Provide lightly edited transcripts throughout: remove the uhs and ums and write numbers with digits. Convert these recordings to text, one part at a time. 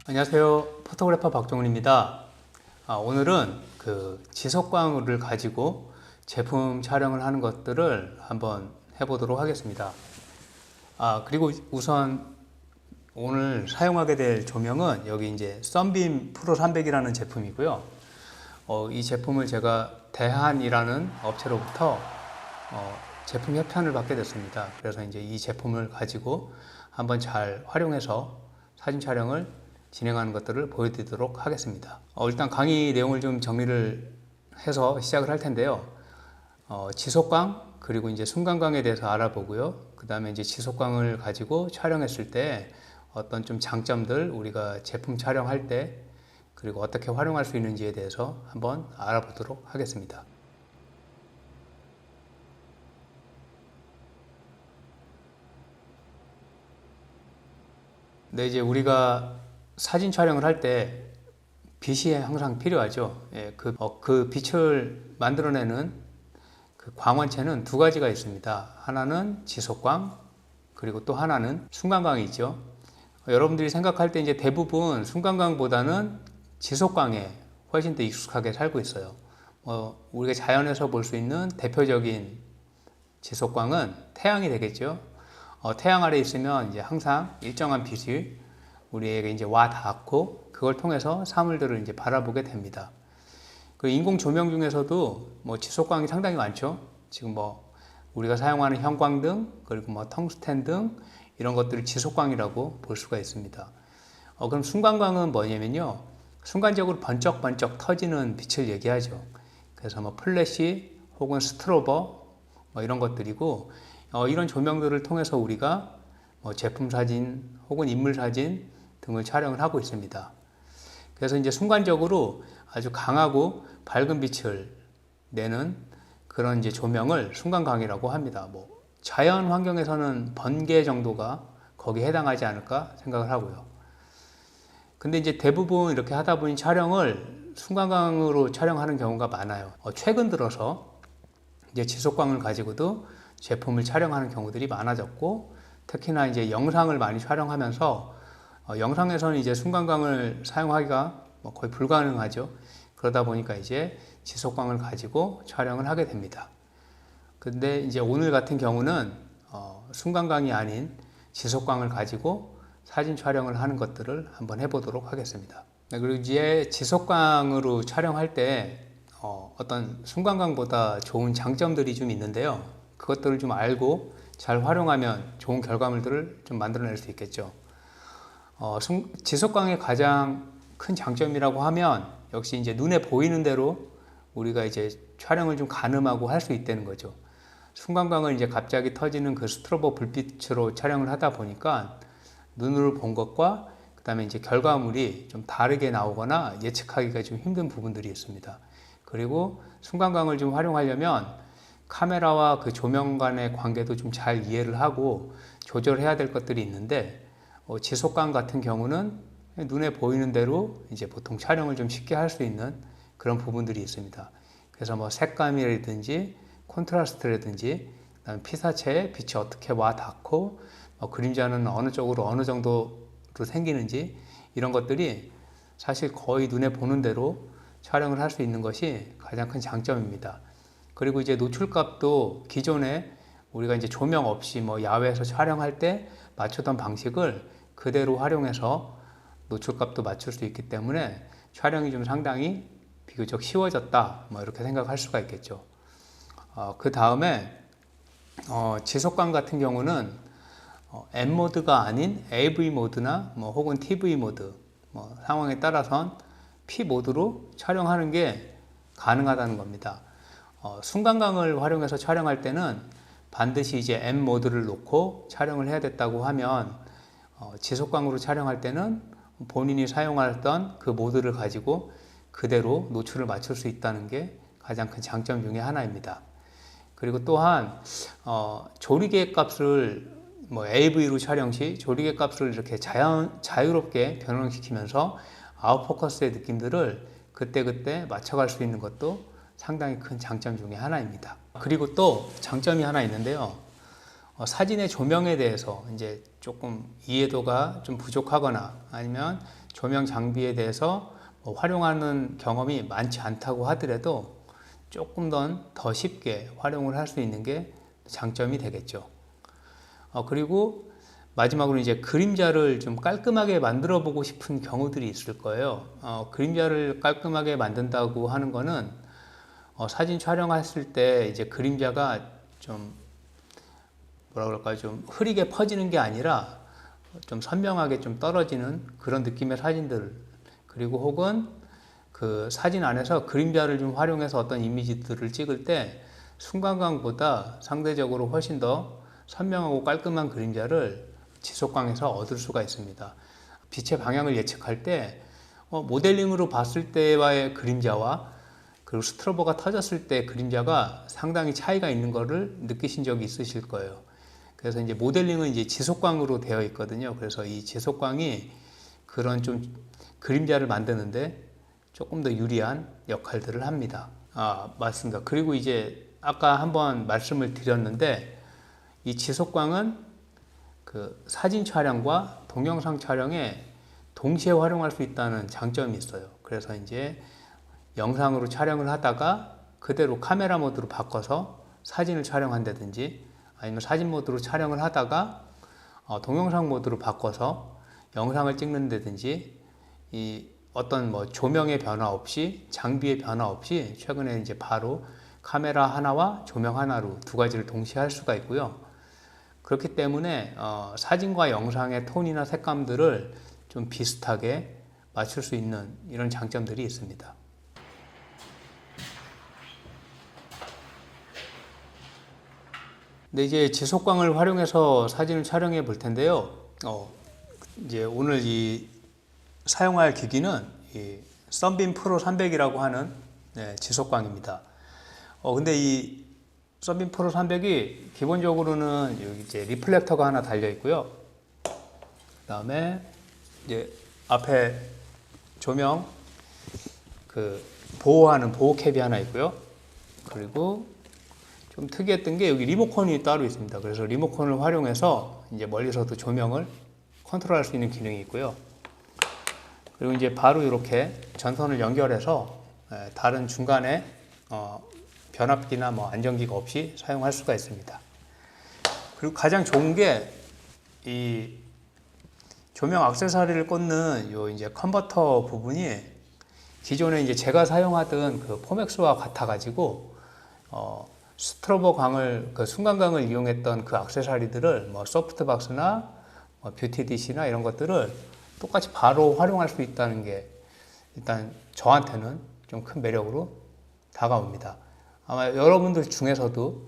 안녕하세요. 포토그래퍼 박종훈입니다. 오늘은 지속광을 가지고 제품 촬영을 하는 것들을 한번 해보도록 하겠습니다. 그리고 우선 오늘 사용하게 될 조명은 여기 이제 썬빔 프로 300이라는 제품이고요. 이 제품을 제가 대한이라는 업체로부터 제품 협찬을 받게 됐습니다. 그래서 이제 이 제품을 가지고 한번 잘 활용해서 사진 촬영을 진행하는 것들을 보여드리도록 하겠습니다. 일단 강의 내용을 좀 정리를 해서 시작을 할 텐데요. 지속광 그리고 이제 순간광에 대해서 알아보고요. 그 다음에 이제 지속광을 가지고 촬영했을 때 어떤 좀 장점들 우리가 제품 촬영할 때 그리고 어떻게 활용할 수 있는지에 대해서 한번 알아보도록 하겠습니다. 네, 이제 우리가 사진 촬영을 할 때 빛이 항상 필요하죠. 그 빛을 만들어내는 그 광원체는 두 가지가 있습니다. 하나는 지속광, 그리고 또 하나는 순간광이 있죠. 여러분들이 생각할 때 이제 대부분 순간광보다는 지속광에 훨씬 더 익숙하게 살고 있어요. 우리가 자연에서 볼 수 있는 대표적인 지속광은 태양이 되겠죠. 태양 아래 있으면 이제 항상 일정한 빛이 우리에게 이제 와 닿고 그걸 통해서 사물들을 이제 바라보게 됩니다. 그 인공 조명 중에서도 지속광이 상당히 많죠. 지금 우리가 사용하는 형광등 그리고 텅스텐 등 이런 것들을 지속광이라고 볼 수가 있습니다. 그럼 순간광은 뭐냐면요, 순간적으로 번쩍번쩍 터지는 빛을 얘기하죠. 그래서 플래시 혹은 스트로버 이런 것들이고, 이런 조명들을 통해서 우리가 제품 사진 혹은 인물 사진 등을 촬영을 하고 있습니다. 그래서 이제 순간적으로 아주 강하고 밝은 빛을 내는 그런 이제 조명을 순간광이라고 합니다. 자연 환경에서는 번개 정도가 거기에 해당하지 않을까 생각을 하고요. 근데 이제 대부분 이렇게 하다 보니 촬영을 순간광으로 촬영하는 경우가 많아요. 최근 들어서 이제 지속광을 가지고도 제품을 촬영하는 경우들이 많아졌고, 특히나 이제 영상을 많이 촬영하면서 영상에서는 이제 순간광을 사용하기가 거의 불가능하죠. 그러다 보니까 이제 지속광을 가지고 촬영을 하게 됩니다. 근데 이제 오늘 같은 경우는 순간광이 아닌 지속광을 가지고 사진 촬영을 하는 것들을 한번 해보도록 하겠습니다. 그리고 이제 지속광으로 촬영할 때 어떤 순간광보다 좋은 장점들이 좀 있는데요. 그것들을 좀 알고 잘 활용하면 좋은 결과물들을 좀 만들어낼 수 있겠죠. 지속광의 가장 큰 장점이라고 하면 역시 이제 눈에 보이는 대로 우리가 이제 촬영을 좀 가늠하고 할 수 있다는 거죠. 순간광을 이제 갑자기 터지는 그 스트로보 불빛으로 촬영을 하다 보니까 눈으로 본 것과 그 다음에 이제 결과물이 좀 다르게 나오거나 예측하기가 좀 힘든 부분들이 있습니다. 그리고 순간광을 좀 활용하려면 카메라와 그 조명 간의 관계도 좀 잘 이해를 하고 조절해야 될 것들이 있는데, 지속광 같은 경우는 눈에 보이는 대로 이제 보통 촬영을 좀 쉽게 할 수 있는 그런 부분들이 있습니다. 그래서 색감이라든지 콘트라스트라든지 그다음에 피사체에 빛이 어떻게 와 닿고 그림자는 어느 쪽으로 어느 정도로 생기는지 이런 것들이 사실 거의 눈에 보는 대로 촬영을 할 수 있는 것이 가장 큰 장점입니다. 그리고 이제 노출값도 기존에 우리가 이제 조명 없이 야외에서 촬영할 때 맞추던 방식을 그대로 활용해서 노출값도 맞출 수 있기 때문에 촬영이 좀 상당히 비교적 쉬워졌다 이렇게 생각할 수가 있겠죠. 그 다음에 지속광 같은 경우는 M 모드가 아닌 AV 모드나 혹은 TV 모드 상황에 따라선 P 모드로 촬영하는 게 가능하다는 겁니다. 순간광을 활용해서 촬영할 때는 반드시 이제 M 모드를 놓고 촬영을 해야 됐다고 하면, 지속광으로 촬영할 때는 본인이 사용하던 그 모드를 가지고 그대로 노출을 맞출 수 있다는 게 가장 큰 장점 중에 하나입니다. 그리고 또한 조리개 값을 AV로 촬영 시 조리개 값을 이렇게 자유롭게 변형시키면서 아웃포커스의 느낌들을 그때그때 맞춰갈 수 있는 것도 상당히 큰 장점 중에 하나입니다. 그리고 또 장점이 하나 있는데요. 사진의 조명에 대해서 이제 조금 이해도가 좀 부족하거나 아니면 조명 장비에 대해서 활용하는 경험이 많지 않다고 하더라도 조금 더 쉽게 활용을 할 수 있는 게 장점이 되겠죠. 그리고 마지막으로 이제 그림자를 좀 깔끔하게 만들어 보고 싶은 경우들이 있을 거예요. 그림자를 깔끔하게 만든다고 하는 거는 사진 촬영했을 때 이제 그림자가 좀 뭐라 그럴까요? 좀 흐리게 퍼지는 게 아니라 좀 선명하게 좀 떨어지는 그런 느낌의 사진들, 그리고 혹은 그 사진 안에서 그림자를 좀 활용해서 어떤 이미지들을 찍을 때 순간광보다 상대적으로 훨씬 더 선명하고 깔끔한 그림자를 지속광에서 얻을 수가 있습니다. 빛의 방향을 예측할 때 모델링으로 봤을 때와의 그림자와 그리고 스트로보가 터졌을 때 그림자가 상당히 차이가 있는 것을 느끼신 적이 있으실 거예요. 그래서 이제 모델링은 이제 지속광으로 되어 있거든요. 그래서 이 지속광이 그런 좀 그림자를 만드는데 조금 더 유리한 역할들을 합니다. 맞습니다. 그리고 이제 아까 한번 말씀을 드렸는데 이 지속광은 그 사진 촬영과 동영상 촬영에 동시에 활용할 수 있다는 장점이 있어요. 그래서 이제 영상으로 촬영을 하다가 그대로 카메라 모드로 바꿔서 사진을 촬영한다든지 아니면 사진 모드로 촬영을 하다가 동영상 모드로 바꿔서 영상을 찍는다든지 이 어떤 뭐 조명의 변화 없이 장비의 변화 없이 최근에 이제 바로 카메라 하나와 조명 하나로 두 가지를 동시에 할 수가 있고요. 그렇기 때문에 사진과 영상의 톤이나 색감들을 좀 비슷하게 맞출 수 있는 이런 장점들이 있습니다. 근데 이제 지속광을 활용해서 사진을 촬영해 볼 텐데요. 이제 오늘 이 사용할 기기는 이 썬빔 프로 300이라고 하는 지속광입니다. 근데 이 썬빔 프로 300이 기본적으로는 여기 이제 리플렉터가 하나 달려 있고요. 그 다음에 이제 앞에 조명 그 보호하는 보호캡이 하나 있고요. 그리고 좀 특이했던 게 여기 리모컨이 따로 있습니다. 그래서 리모컨을 활용해서 이제 멀리서도 조명을 컨트롤할 수 있는 기능이 있고요. 그리고 이제 바로 이렇게 전선을 연결해서 다른 중간에 변압기나 뭐 안전기가 없이 사용할 수가 있습니다. 그리고 가장 좋은 게 이 조명 액세서리를 꽂는 요 이제 컨버터 부분이 기존에 이제 제가 사용하던 그 포맥스와 같아가지고 스트로보 광을 그 순간광을 이용했던 그 액세서리들을 뭐 소프트박스나 뭐 뷰티 디시나 이런 것들을 똑같이 바로 활용할 수 있다는 게 일단 저한테는 좀 큰 매력으로 다가옵니다. 아마 여러분들 중에서도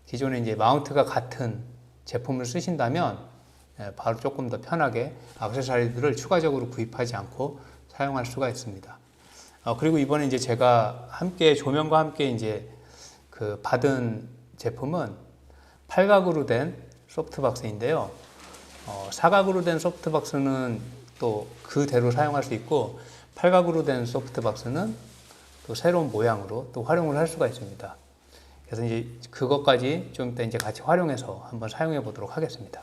기존에 이제 마운트가 같은 제품을 쓰신다면 바로 조금 더 편하게 액세서리들을 추가적으로 구입하지 않고 사용할 수가 있습니다. 그리고 이번에 이제 제가 함께 조명과 함께 이제 그 받은 제품은 8각으로 된 소프트박스인데요. 사각으로 된 소프트박스는 또 그대로 사용할 수 있고 8각으로 된 소프트박스는 또 새로운 모양으로 또 활용을 할 수가 있습니다. 그래서 이제 그것까지 좀 이따 이제 같이 활용해서 한번 사용해 보도록 하겠습니다.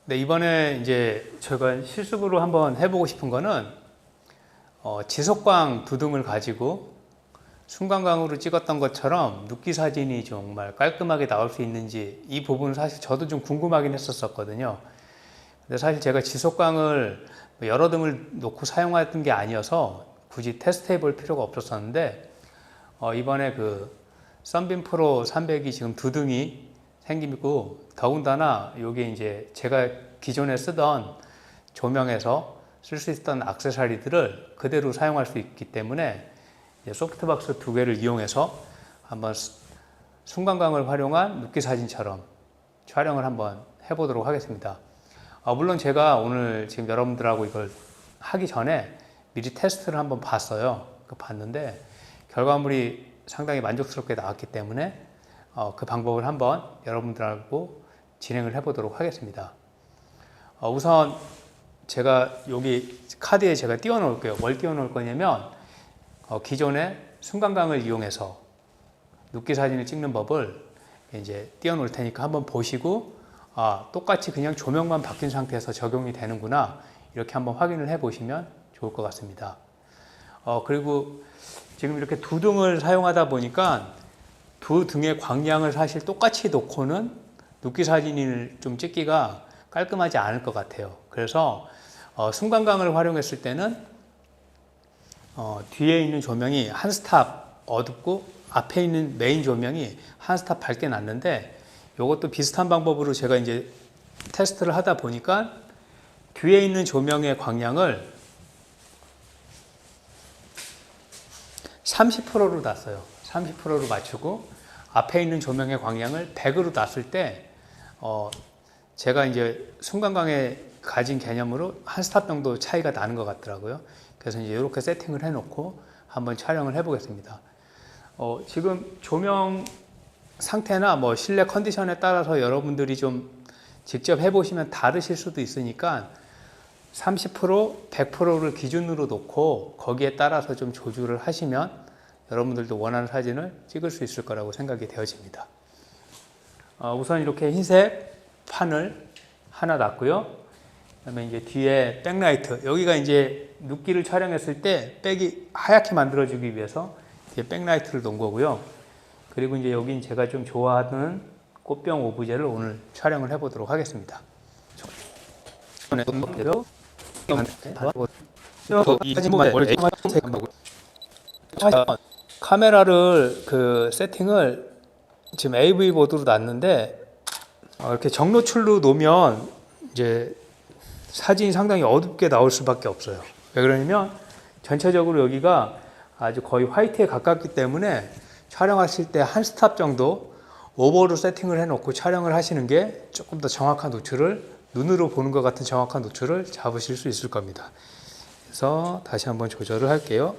네, 이번에 이제 제가 실습으로 한번 해보고 싶은 거는 지속광 두 등을 가지고 순간광으로 찍었던 것처럼 눕기 사진이 정말 깔끔하게 나올 수 있는지, 이 부분은 사실 저도 좀 궁금하긴 했었거든요. 근데 사실 제가 지속광을 여러 등을 놓고 사용했던 게 아니어서 굳이 테스트 해볼 필요가 없었었는데, 이번에 그 썬빔 프로 300이 지금 두 등이 생기고, 더군다나 이게 이제 제가 기존에 쓰던 조명에서 쓸 수 있던 액세서리들을 그대로 사용할 수 있기 때문에 소프트박스 두 개를 이용해서 한번 순간광을 활용한 눕기 사진처럼 촬영을 한번 해보도록 하겠습니다. 물론 제가 오늘 지금 여러분들하고 이걸 하기 전에 미리 테스트를 한번 봤어요. 봤는데 결과물이 상당히 만족스럽게 나왔기 때문에 그 방법을 한번 여러분들하고 진행을 해보도록 하겠습니다. 우선 제가 여기 카드에 제가 띄워 놓을게요. 뭘 띄워 놓을 거냐면 기존의 순간광을 이용해서 눕기 사진을 찍는 법을 이제 띄워 놓을 테니까 한번 보시고, 똑같이 그냥 조명만 바뀐 상태에서 적용이 되는구나, 이렇게 한번 확인을 해 보시면 좋을 것 같습니다. 그리고 지금 이렇게 두 등을 사용하다 보니까 두 등의 광량을 사실 똑같이 놓고는 눕기 사진을 좀 찍기가 깔끔하지 않을 것 같아요. 그래서 순간광을 활용했을 때는 뒤에 있는 조명이 한 스탑 어둡고 앞에 있는 메인 조명이 한 스탑 밝게 났는데, 이것도 비슷한 방법으로 제가 이제 테스트를 하다 보니까 뒤에 있는 조명의 광량을 30%로 놨어요. 30%로 맞추고 앞에 있는 조명의 광량을 100으로 놨을 때 제가 이제 순간광에 가진 개념으로 한 스탑 정도 차이가 나는 것 같더라고요. 그래서 이제 이렇게 세팅을 해놓고 한번 촬영을 해보겠습니다. 지금 조명 상태나 뭐 실내 컨디션에 따라서 여러분들이 좀 직접 해보시면 다르실 수도 있으니까 30%, 100%를 기준으로 놓고 거기에 따라서 좀 조절을 하시면 여러분들도 원하는 사진을 찍을 수 있을 거라고 생각이 되어집니다. 우선 이렇게 흰색 판을 하나 놨고요. 그다음에 이제 뒤에 백라이트, 여기가 이제 눕기를 촬영했을 때 백이 하얗게 만들어주기 위해서 뒤에 백라이트를 놓은 거고요. 그리고 이제 여긴 제가 좀 좋아하는 꽃병 오브제를 오늘 촬영을 해보도록 하겠습니다. 카메라를 그 세팅을 지금 AV 모드로 놨는데, 이렇게 정노출로 놓으면 이제 사진이 상당히 어둡게 나올 수밖에 없어요. 왜 그러냐면 전체적으로 여기가 아주 거의 화이트에 가깝기 때문에 촬영하실 때 한 스탑 정도 오버로 세팅을 해놓고 촬영을 하시는 게 조금 더 정확한 노출을, 눈으로 보는 것 같은 정확한 노출을 잡으실 수 있을 겁니다. 그래서 다시 한번 조절을 할게요.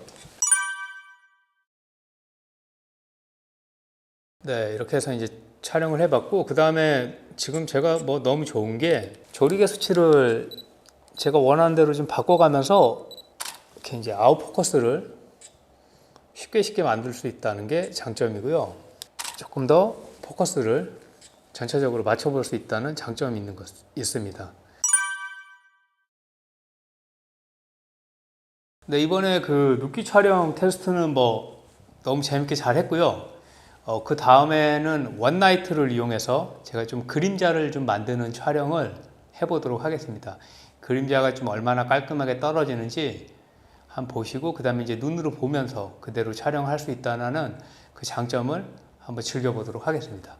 네, 이렇게 해서 이제 촬영을 해봤고, 그 다음에 지금 제가 뭐 너무 좋은 게 조리개 수치를 제가 원하는 대로 좀 바꿔가면서 이렇게 이제 아웃포커스를 쉽게 만들 수 있다는 게 장점이고요. 조금 더 포커스를 전체적으로 맞춰볼 수 있다는 장점이 있습니다. 네, 이번에 그 눕기 촬영 테스트는 뭐 너무 재밌게 잘 했고요. 그 다음에는 원나이트를 이용해서 제가 좀 그림자를 좀 만드는 촬영을 해보도록 하겠습니다. 그림자가 좀 얼마나 깔끔하게 떨어지는지 한번 보시고, 그 다음에 이제 눈으로 보면서 그대로 촬영할 수 있다는 그 장점을 한번 즐겨보도록 하겠습니다.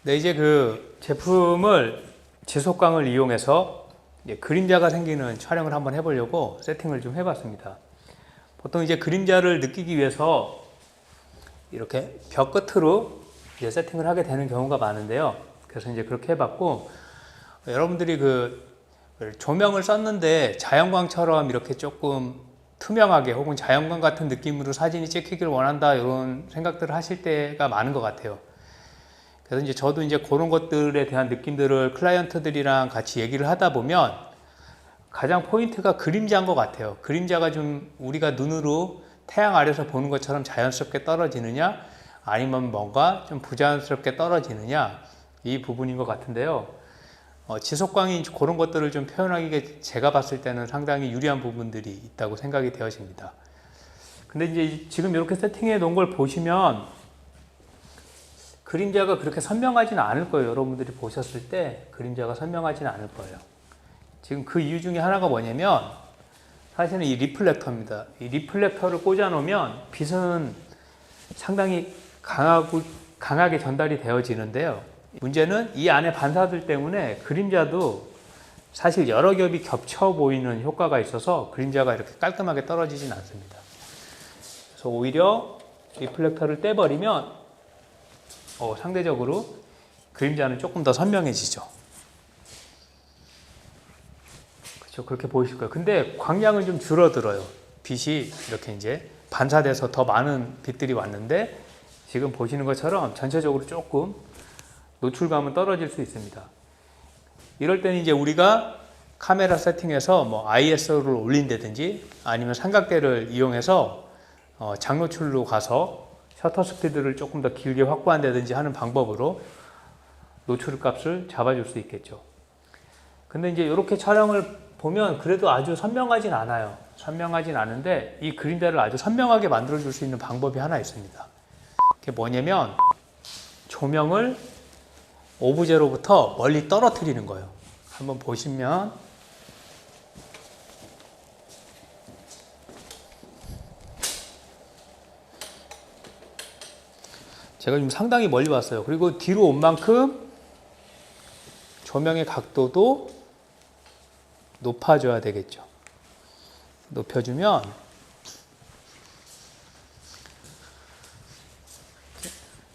네, 이제 그 제품을 지속광을 이용해서 그림자가 생기는 촬영을 한번 해보려고 세팅을 좀 해봤습니다. 보통 이제 그림자를 느끼기 위해서 이렇게 벽 끝으로 이제 세팅을 하게 되는 경우가 많은데요. 그래서 이제 그렇게 해봤고, 여러분들이 그 조명을 썼는데 자연광처럼 이렇게 조금 투명하게 혹은 자연광 같은 느낌으로 사진이 찍히길 원한다, 이런 생각들을 하실 때가 많은 것 같아요. 그래서 이제 저도 이제 그런 것들에 대한 느낌들을 클라이언트들이랑 같이 얘기를 하다 보면 가장 포인트가 그림자인 것 같아요. 그림자가 좀 우리가 눈으로 태양 아래서 보는 것처럼 자연스럽게 떨어지느냐, 아니면 뭔가 좀 부자연스럽게 떨어지느냐, 이 부분인 것 같은데요. 지속광이 그런 것들을 좀 표현하기에 제가 봤을 때는 상당히 유리한 부분들이 있다고 생각이 되어집니다. 근데 이제 지금 이렇게 세팅해 놓은 걸 보시면 그림자가 그렇게 선명하지는 않을 거예요. 여러분들이 보셨을 때 그림자가 선명하지는 않을 거예요. 지금 그 이유 중에 하나가 뭐냐면 사실은 이 리플렉터입니다. 이 리플렉터를 꽂아 놓으면 빛은 상당히 강하게 전달이 되어지는데요. 문제는 이 안에 반사들 때문에 그림자도 사실 여러 겹이 겹쳐 보이는 효과가 있어서 그림자가 이렇게 깔끔하게 떨어지진 않습니다. 그래서 오히려 리플렉터를 떼버리면 상대적으로 그림자는 조금 더 선명해지죠. 그렇죠. 그렇게 보이실 거예요. 근데 광량은 좀 줄어들어요. 빛이 이렇게 이제 반사돼서 더 많은 빛들이 왔는데 지금 보시는 것처럼 전체적으로 조금 노출감은 떨어질 수 있습니다. 이럴 때는 이제 우리가 카메라 세팅에서 뭐 ISO를 올린다든지 아니면 삼각대를 이용해서 장노출로 가서 셔터 스피드를 조금 더 길게 확보한다든지 하는 방법으로 노출 값을 잡아줄 수 있겠죠. 근데 이제 이렇게 촬영을 보면 그래도 아주 선명하진 않아요. 선명하진 않은데 이 그림자를 아주 선명하게 만들어줄 수 있는 방법이 하나 있습니다. 그게 뭐냐면 조명을 오브제로부터 멀리 떨어뜨리는 거예요. 한번 보시면 제가 지금 상당히 멀리 왔어요. 그리고 뒤로 온 만큼 조명의 각도도 높아져야 되겠죠. 높여주면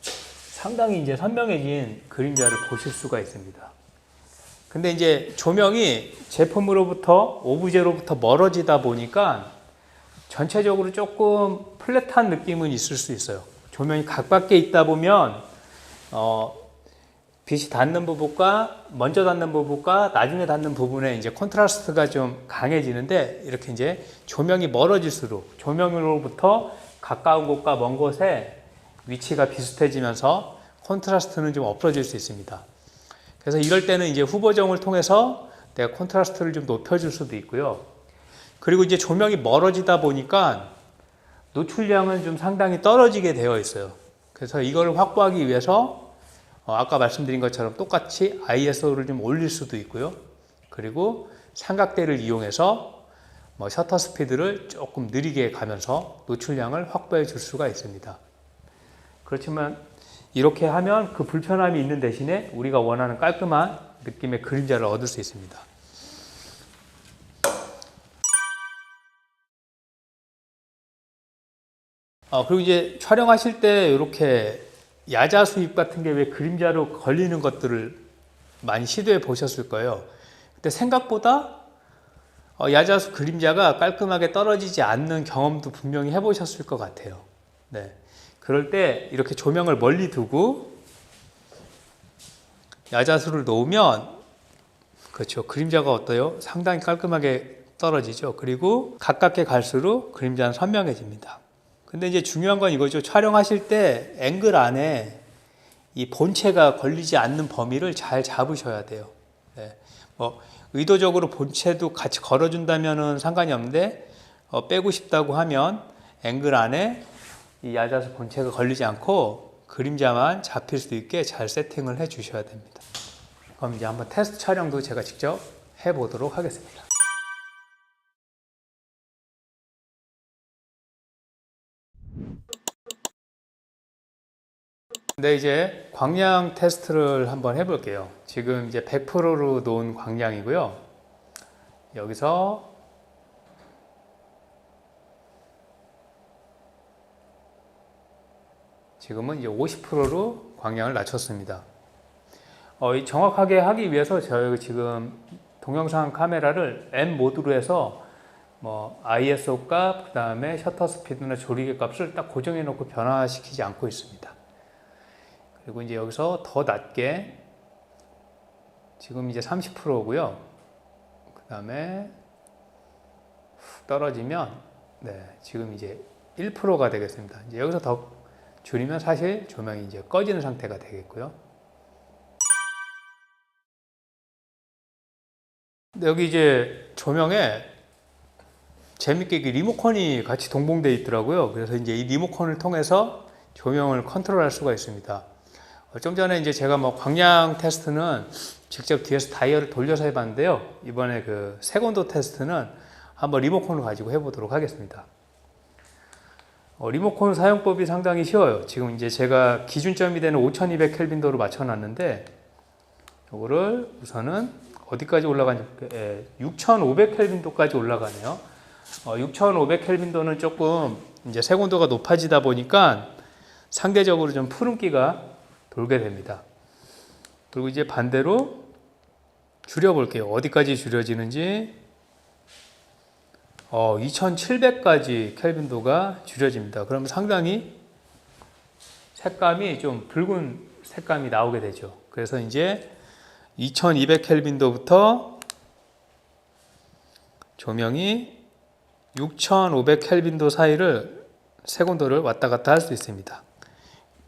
상당히 이제 선명해진 그림자를 보실 수가 있습니다. 근데 이제 조명이 제품으로부터 오브제로부터 멀어지다 보니까 전체적으로 조금 플랫한 느낌은 있을 수 있어요. 조명이 가깝게 있다 보면 빛이 닿는 부분과 먼저 닿는 부분과 나중에 닿는 부분에 이제 콘트라스트가 좀 강해지는데 이렇게 이제 조명이 멀어질수록 조명으로부터 가까운 곳과 먼 곳에 위치가 비슷해지면서 콘트라스트는 좀 엎어질 수 있습니다. 그래서 이럴 때는 이제 후보정을 통해서 내가 콘트라스트를 좀 높여줄 수도 있고요. 그리고 이제 조명이 멀어지다 보니까 노출량은 좀 상당히 떨어지게 되어 있어요. 그래서 이걸 확보하기 위해서 아까 말씀드린 것처럼 똑같이 ISO를 좀 올릴 수도 있고요. 그리고 삼각대를 이용해서 셔터 스피드를 조금 느리게 가면서 노출량을 확보해 줄 수가 있습니다. 그렇지만 이렇게 하면 그 불편함이 있는 대신에 우리가 원하는 깔끔한 느낌의 그림자를 얻을 수 있습니다. 그리고 이제 촬영하실 때 이렇게 야자 수입 같은 게 왜 그림자로 걸리는 것들을 많이 시도해 보셨을 거예요. 근데 생각보다 야자수 그림자가 깔끔하게 떨어지지 않는 경험도 분명히 해보셨을 것 같아요. 네. 그럴 때 이렇게 조명을 멀리 두고 야자수를 놓으면 그렇죠. 그림자가 어때요? 상당히 깔끔하게 떨어지죠. 그리고 가깝게 갈수록 그림자는 선명해집니다. 근데 이제 중요한 건 이거죠. 촬영하실 때 앵글 안에 이 본체가 걸리지 않는 범위를 잘 잡으셔야 돼요. 네. 의도적으로 본체도 같이 걸어준다면은 상관이 없는데 빼고 싶다고 하면 앵글 안에 이 야자수 본체가 걸리지 않고 그림자만 잡힐 수 있게 잘 세팅을 해 주셔야 됩니다. 그럼 이제 한번 테스트 촬영도 제가 직접 해 보도록 하겠습니다. 근데 이제 광량 테스트를 한번 해볼게요. 지금 이제 100%로 놓은 광량이고요. 여기서 지금은 이제 50%로 광량을 낮췄습니다. 정확하게 하기 위해서 저희 지금 동영상 카메라를 M 모드로 해서 ISO 값, 그 다음에 셔터 스피드나 조리개 값을 딱 고정해 놓고 변화시키지 않고 있습니다. 그리고 이제 여기서 더 낮게 지금 이제 30%고요. 그 다음에 떨어지면 네, 지금 이제 1%가 되겠습니다. 이제 여기서 더 줄이면 사실 조명이 이제 꺼지는 상태가 되겠고요. 근데 여기 이제 조명에 재밌게 리모컨이 같이 동봉되어 있더라고요. 그래서 이제 이 리모컨을 통해서 조명을 컨트롤할 수가 있습니다. 좀 전에 이제 제가 뭐 광량 테스트는 직접 뒤에서 다이얼을 돌려서 해봤는데요. 이번에 그 색온도 테스트는 한번 리모컨을 가지고 해보도록 하겠습니다. 리모컨 사용법이 상당히 쉬워요. 지금 이제 제가 기준점이 되는 5200 켈빈도로 맞춰놨는데, 이거를 우선은 어디까지 올라가냐, 6500 켈빈도까지 올라가네요. 6500 켈빈도는 조금 이제 색온도가 높아지다 보니까 상대적으로 좀 푸른기가 돌게 됩니다. 그리고 이제 반대로 줄여볼게요. 어디까지 줄여지는지. 2700까지 켈빈도가 줄여집니다. 그럼 상당히 색감이 좀 붉은 색감이 나오게 되죠. 그래서 이제 2200 켈빈도부터 조명이 6500 켈빈도 사이를 색온도를 왔다 갔다 할 수 있습니다.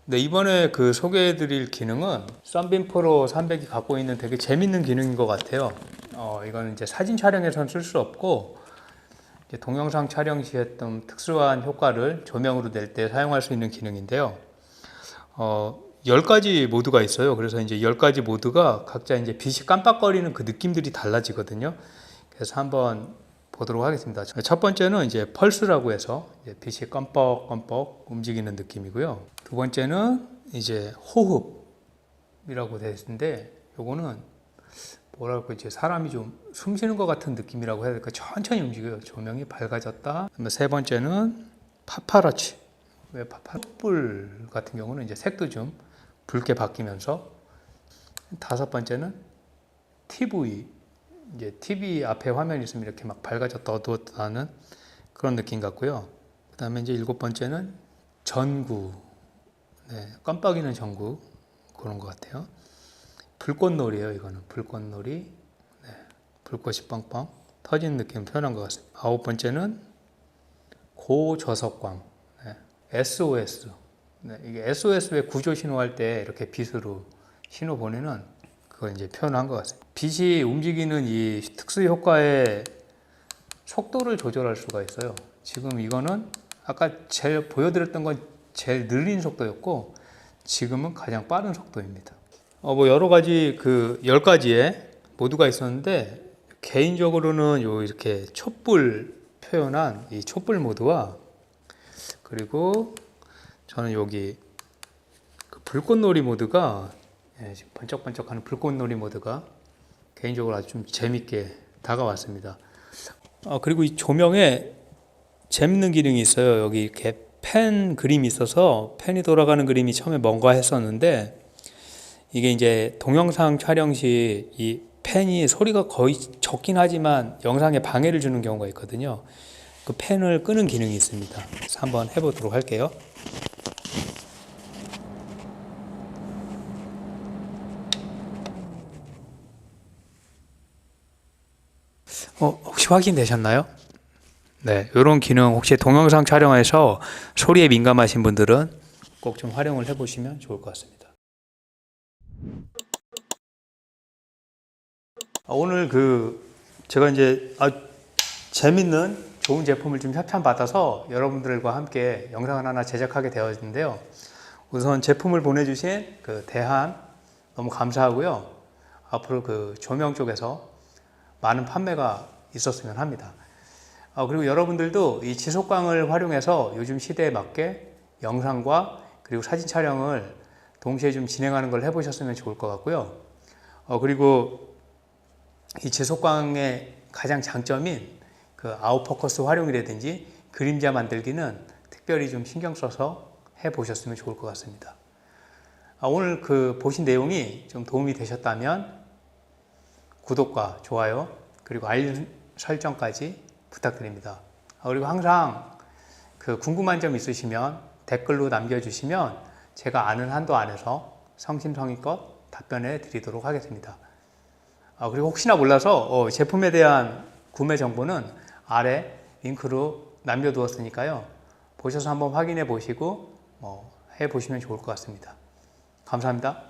네, 이번에 그 소개해드릴 기능은 썬빔 프로 300이 갖고 있는 되게 재밌는 기능인 것 같아요. 이거는 이제 사진 촬영에서는 쓸 수 없고, 이제 동영상 촬영 시 했던 특수한 효과를 조명으로 낼 때 사용할 수 있는 기능인데요. 10가지 모드가 있어요. 그래서 이제 10가지 모드가 각자 이제 빛이 깜빡거리는 그 느낌들이 달라지거든요. 그래서 한번 보도록 하겠습니다. 첫 번째는 이제 펄스라고 해서 이제 빛이 껌뻑껌뻑 움직이는 느낌이고요. 두 번째는 이제 호흡이라고 되어 있는데, 요거는 뭐랄까 이제 사람이 좀 숨 쉬는 것 같은 느낌이라고 해야 될까, 천천히 움직여요. 조명이 밝아졌다. 세 번째는 파파라치. 왜 촛불 같은 경우는 이제 색도 좀 붉게 바뀌면서. 다섯 번째는 TV. 이제 TV 앞에 화면이 있으면 이렇게 막 밝아졌다 어두웠다 하는 그런 느낌 같고요. 그 다음에 이제 일곱 번째는 전구. 네, 깜빡이는 전구. 그런 것 같아요. 불꽃놀이에요, 이거는. 불꽃놀이. 네, 불꽃이 뻥뻥 터지는 느낌을 표현한 것 같습니다. 아홉 번째는 고저석광. 네, SOS. 네, 이게 SOS의 구조 신호할 때 이렇게 빛으로 신호 보내는 그걸 이제 표현한 것 같습니다. 빛이 움직이는 이 특수 효과의 속도를 조절할 수가 있어요. 지금 이거는 아까 제일 보여드렸던 건 제일 느린 속도였고, 지금은 가장 빠른 속도입니다. 뭐 여러 가지 그 10가지의 모드가 있었는데, 개인적으로는 요 이렇게 촛불 표현한 이 촛불 모드와, 그리고 저는 여기 그 불꽃놀이 모드가, 지금 번쩍번쩍하는 불꽃놀이 모드가 개인적으로 아주 좀 재밌게 다가왔습니다. 그리고 이 조명에 재밌는 기능이 있어요. 여기 이렇게 펜 그림이 있어서 펜이 돌아가는 그림이 처음에 뭔가 했었는데, 이게 이제 동영상 촬영 시 이 펜이 소리가 거의 적긴 하지만 영상에 방해를 주는 경우가 있거든요. 그 펜을 끄는 기능이 있습니다. 그래서 한번 해보도록 할게요. 혹시 확인되셨나요? 네, 이런 기능 혹시 동영상 촬영에서 소리에 민감하신 분들은 꼭 좀 활용을 해보시면 좋을 것 같습니다. 오늘 제가 이제 재밌는 좋은 제품을 좀 협찬받아서 여러분들과 함께 영상을 하나 제작하게 되었는데요. 우선 제품을 보내주신 그 대한 너무 감사하고요. 앞으로 그 조명 쪽에서 많은 판매가 있었으면 합니다. 그리고 여러분들도 이 지속광을 활용해서 요즘 시대에 맞게 영상과 그리고 사진 촬영을 동시에 좀 진행하는 걸 해보셨으면 좋을 것 같고요. 그리고 이 지속광의 가장 장점인 그 아웃포커스 활용이라든지 그림자 만들기는 특별히 좀 신경 써서 해보셨으면 좋을 것 같습니다. 오늘 보신 내용이 좀 도움이 되셨다면 구독과 좋아요 그리고 알림 설정까지 부탁드립니다. 그리고 항상 궁금한 점 있으시면 댓글로 남겨주시면 제가 아는 한도 안에서 성심성의껏 답변해 드리도록 하겠습니다. 그리고 혹시나 몰라서 제품에 대한 구매 정보는 아래 링크로 남겨두었으니까요. 보셔서 한번 확인해 보시고 해 보시면 좋을 것 같습니다. 감사합니다.